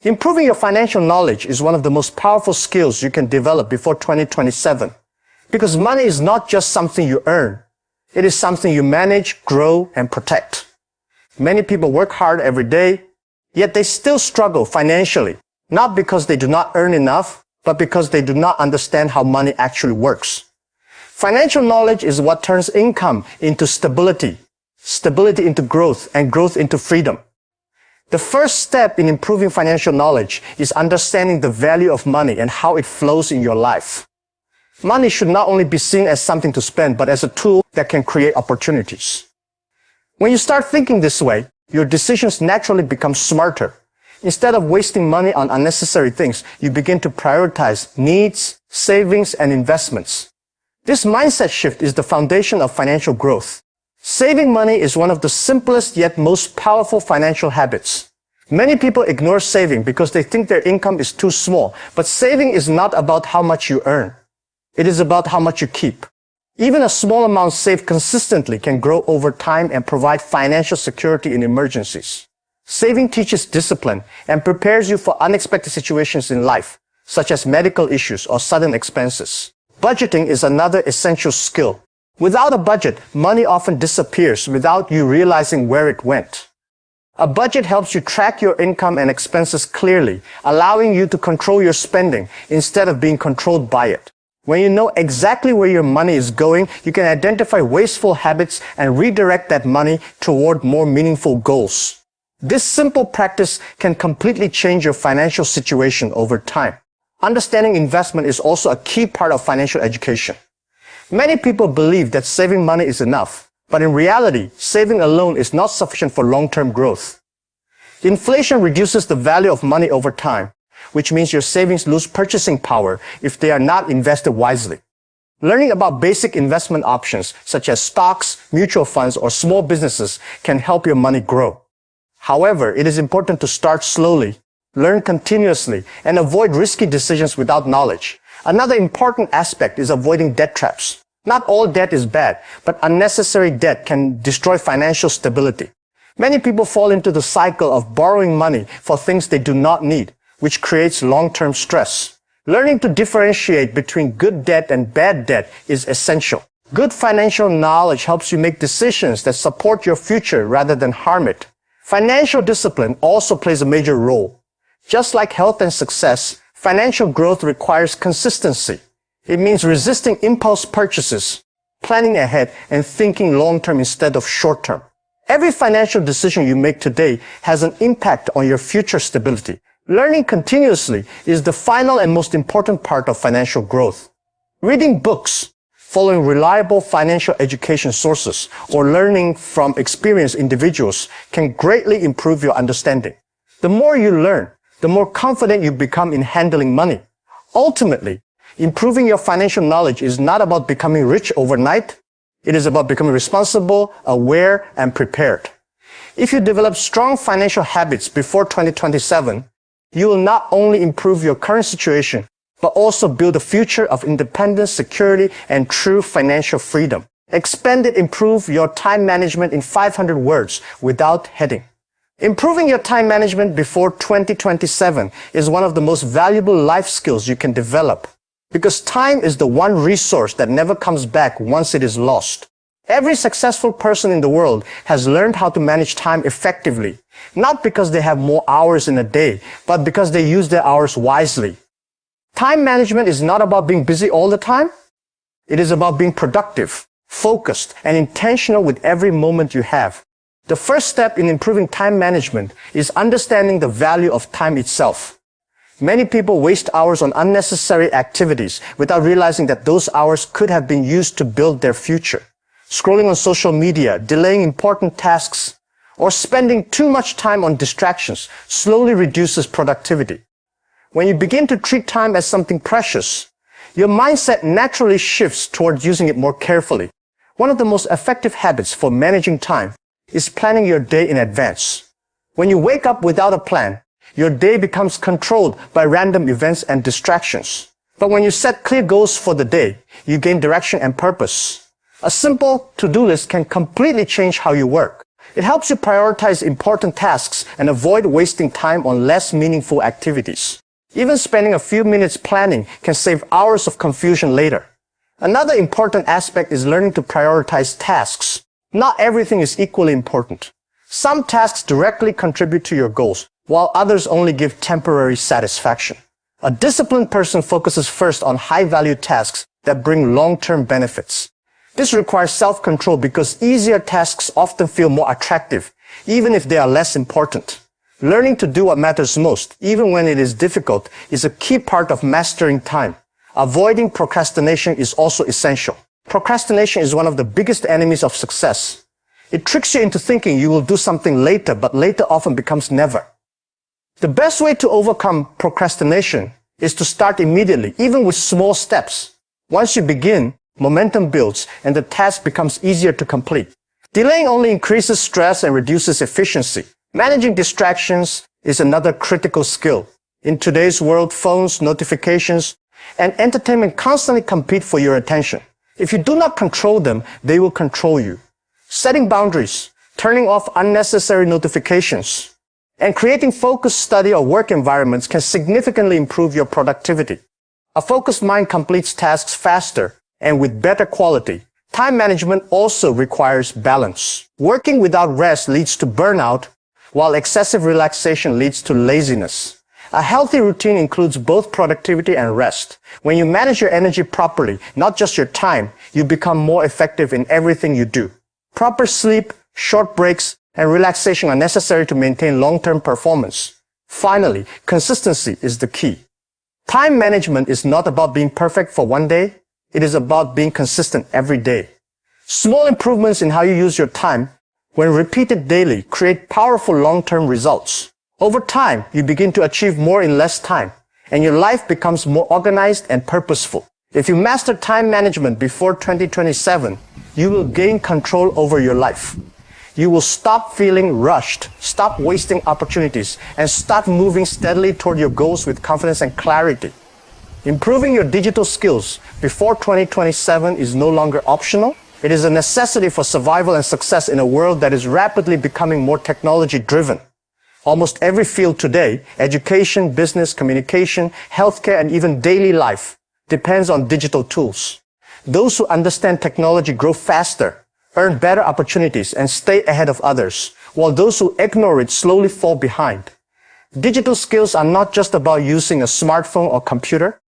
Improving your financial knowledge is one of the most powerful skills you can develop before 2027. Because money is not just something you earn. It is something you manage, grow, and protect. Many people work hard every day, yet they still struggle financially, not because they do not earn enough, but because they do not understand how money actually works. Financial knowledge is what turns income into stability, stability into growth, and growth into freedom. The first step in improving financial knowledge is understanding the value of money and how it flows in your life. Money should not only be seen as something to spend, but as a tool that can create opportunities. When you start thinking this way, your decisions naturally become smarter. Instead of wasting money on unnecessary things, you begin to prioritize needs, savings, and investments. This mindset shift is the foundation of financial growth. Saving money is one of the simplest yet most powerful financial habits. Many people ignore saving because they think their income is too small, but saving is not about how much you earn. It is about how much you keep. Even a small amount saved consistently can grow over time and provide financial security in emergencies. Saving teaches discipline and prepares you for unexpected situations in life, such as medical issues or sudden expenses. Budgeting is another essential skill. Without a budget, money often disappears without you realizing where it went. A budget helps you track your income and expenses clearly, allowing you to control your spending instead of being controlled by it. When you know exactly where your money is going, you can identify wasteful habits and redirect that money toward more meaningful goals. This simple practice can completely change your financial situation over time. Understanding investment is also a key part of financial education. Many people believe that saving money is enough, but in reality, saving alone is not sufficient for long-term growth. Inflation reduces the value of money over time, which means your savings lose purchasing power if they are not invested wisely. Learning about basic investment options, such as stocks, mutual funds, or small businesses, can help your money grow. However, it is important to start slowly, learn continuously, and avoid risky decisions without knowledge. Another important aspect is avoiding debt traps. Not all debt is bad, but unnecessary debt can destroy financial stability. Many people fall into the cycle of borrowing money for things they do not need, which creates long-term stress. Learning to differentiate between good debt and bad debt is essential. Good financial knowledge helps you make decisions that support your future rather than harm it. Financial discipline also plays a major role. Just like health and success, financial growth requires consistency. It means resisting impulse purchases, planning ahead, and thinking long-term instead of short-term. Every financial decision you make today has an impact on your future stability. Learning continuously is the final and most important part of financial growth. Reading books, following reliable financial education sources, or learning from experienced individuals can greatly improve your understanding. The more you learn, the more confident you become in handling money. Ultimately, improving your financial knowledge is not about becoming rich overnight. It is about becoming responsible, aware, and prepared. If you develop strong financial habits before 2027, you will not only improve your current situation, but also build a future of independence, security, and true financial freedom. Expand it, improve your time management in 500 words without heading. Improving your time management before 2027 is one of the most valuable life skills you can develop, because time is the one resource that never comes back once it is lost. Every successful person in the world has learned how to manage time effectively, not because they have more hours in a day, but because they use their hours wisely. Time management is not about being busy all the time. It is about being productive, focused, and intentional with every moment you have. The first step in improving time management is understanding the value of time itself. Many people waste hours on unnecessary activities without realizing that those hours could have been used to build their future. Scrolling on social media, delaying important tasks, or spending too much time on distractions slowly reduces productivity. When you begin to treat time as something precious, your mindset naturally shifts towards using it more carefully. One of the most effective habits for managing time is planning your day in advance. When you wake up without a plan, your day becomes controlled by random events and distractions. But when you set clear goals for the day, you gain direction and purpose. A simple to-do list can completely change how you work. It helps you prioritize important tasks and avoid wasting time on less meaningful activities. Even spending a few minutes planning can save hours of confusion later. Another important aspect is learning to prioritize tasks. Not everything is equally important. Some tasks directly contribute to your goals, while others only give temporary satisfaction. A disciplined person focuses first on high-value tasks that bring long-term benefits. This requires self-control because easier tasks often feel more attractive, even if they are less important. Learning to do what matters most, even when it is difficult, is a key part of mastering time. Avoiding procrastination is also essential. Procrastination is one of the biggest enemies of success. It tricks you into thinking you will do something later, but later often becomes never. The best way to overcome procrastination is to start immediately, even with small steps. Once you begin, momentum builds and the task becomes easier to complete. Delaying only increases stress and reduces efficiency. Managing distractions is another critical skill. In today's world, phones, notifications, and entertainment constantly compete for your attention. If you do not control them, they will control you. Setting boundaries, turning off unnecessary notifications, and creating focused study or work environments can significantly improve your productivity. A focused mind completes tasks faster and with better quality. Time management also requires balance. Working without rest leads to burnout, while excessive relaxation leads to laziness. A healthy routine includes both productivity and rest. When you manage your energy properly, not just your time, you become more effective in everything you do. Proper sleep, short breaks, and relaxation are necessary to maintain long-term performance. Finally, consistency is the key. Time management is not about being perfect for one day. It is about being consistent every day. Small improvements in how you use your time, when repeated daily, create powerful long-term results. Over time, you begin to achieve more in less time, and your life becomes more organized and purposeful. If you master time management before 2027, you will gain control over your life. You will stop feeling rushed, stop wasting opportunities, and start moving steadily toward your goals with confidence and clarity. Improving your digital skills before 2027 is no longer optional. It is a necessity for survival and success in a world that is rapidly becoming more technology-driven. Almost every field today, education, business, communication, healthcare, and even daily life, depends on digital tools. Those who understand technology grow faster, earn better opportunities, and stay ahead of others, while those who ignore it slowly fall behind. Digital skills are not just about using a smartphone or computer.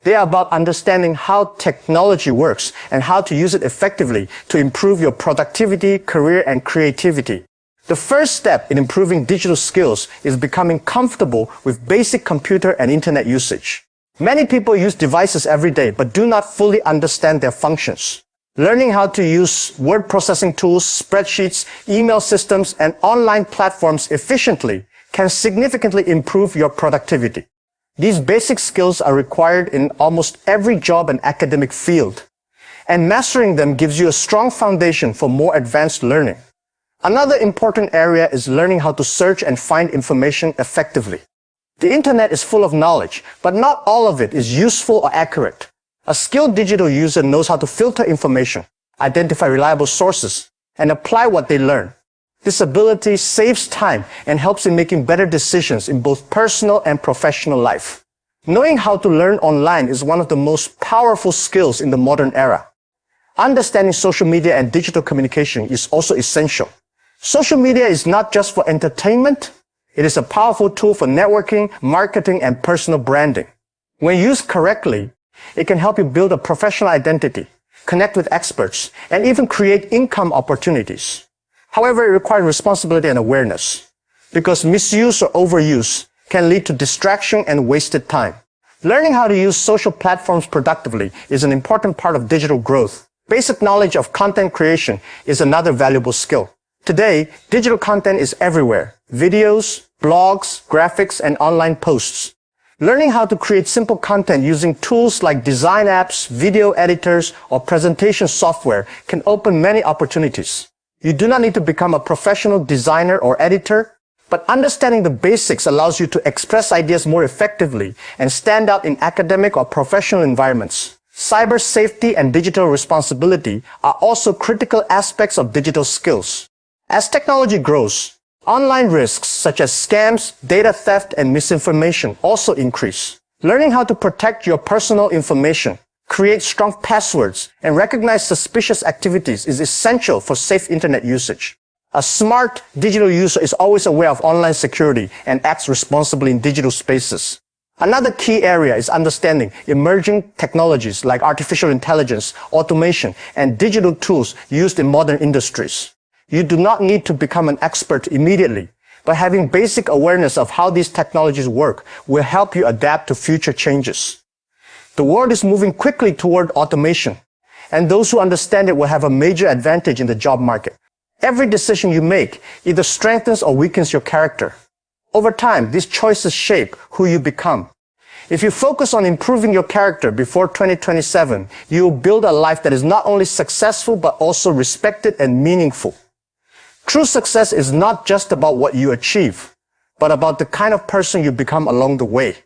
They are about understanding how technology works and how to use it effectively to improve your productivity, career, and creativity. The first step in improving digital skills is becoming comfortable with basic computer and internet usage. Many people use devices every day but do not fully understand their functions. Learning how to use word processing tools, spreadsheets, email systems, and online platforms efficiently can significantly improve your productivity. These basic skills are required in almost every job and academic field, and mastering them gives you a strong foundation for more advanced learning. Another important area is learning how to search and find information effectively. The internet is full of knowledge, but not all of it is useful or accurate. A skilled digital user knows how to filter information, identify reliable sources, and apply what they learn. This ability saves time and helps in making better decisions in both personal and professional life. Knowing how to learn online is one of the most powerful skills in the modern era. Understanding social media and digital communication is also essential. Social media is not just for entertainment. It is a powerful tool for networking, marketing, and personal branding. When used correctly, it can help you build a professional identity, connect with experts, and even create income opportunities. However, it requires responsibility and awareness, because misuse or overuse can lead to distraction and wasted time. Learning how to use social platforms productively is an important part of digital growth. Basic knowledge of content creation is another valuable skill. Today, digital content is everywhere. Videos, blogs, graphics, and online posts. Learning how to create simple content using tools like design apps, video editors, or presentation software can open many opportunities. You do not need to become a professional designer or editor, but understanding the basics allows you to express ideas more effectively and stand out in academic or professional environments. Cyber safety and digital responsibility are also critical aspects of digital skills. As technology grows, online risks such as scams, data theft, and misinformation also increase. Learning how to protect your personal information, create strong passwords, and recognize suspicious activities is essential for safe internet usage. A smart digital user is always aware of online security and acts responsibly in digital spaces. Another key area is understanding emerging technologies like artificial intelligence, automation, and digital tools used in modern industries. You do not need to become an expert immediately, but having basic awareness of how these technologies work will help you adapt to future changes. The world is moving quickly toward automation, and those who understand it will have a major advantage in the job market. Every decision you make either strengthens or weakens your character. Over time, these choices shape who you become. If you focus on improving your character before 2027, you will build a life that is not only successful but also respected and meaningful. True success is not just about what you achieve, but about the kind of person you become along the way.